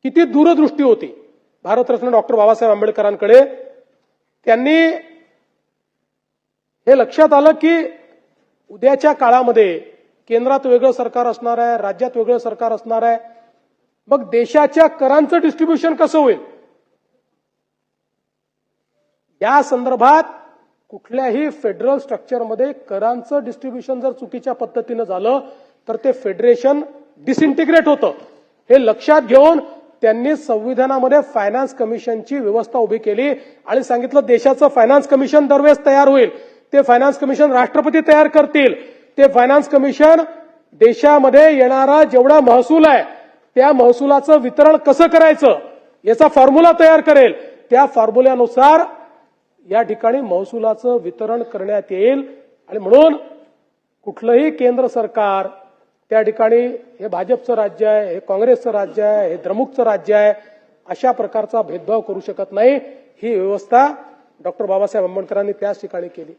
किती दूरदृष्टी होती भारतरत्न डॉक्टर बाबासाहेब आंबेडकरांकडे. त्यांनी हे लक्षात आलं की उद्याच्या काळामध्ये केंद्रात वेगळं सरकार असणार आहे, राज्यात वेगळं सरकार असणार आहे. मग देशाच्या करांचं डिस्ट्रीब्युशन कसं होईल या संदर्भात कुठल्याही फेडरल स्ट्रक्चरमध्ये करांचं डिस्ट्रीब्युशन जर चुकीच्या पद्धतीनं झालं तर ते फेडरेशन डिसइंटिग्रेट होतं. हे लक्षात घेऊन त्यांनी संविधानामध्ये फायनान्स कमिशनची व्यवस्था उभी केली आणि सांगितलं देशाचं फायनान्स कमिशन दरवेळेस तयार होईल. ते फायनान्स कमिशन राष्ट्रपती तयार करतील. ते फायनान्स कमिशन देशामध्ये येणारा जेवढा महसूल आहे त्या महसुलाचं वितरण कसं करायचं याचा फॉर्म्युला तयार करेल. त्या फॉर्म्युल्यानुसार या ठिकाणी महसुलाचं वितरण करण्यात येईल. आणि म्हणून कुठलंही केंद्र सरकार त्या ठिकाणी हे भाजपचं राज्य आहे, हे काँग्रेसचं राज्य आहे, हे द्रमुकचं राज्य आहे अशा प्रकारचा भेदभाव करू शकत नाही. ही व्यवस्था डॉक्टर बाबासाहेब आंबेडकरांनी त्याच ठिकाणी केली.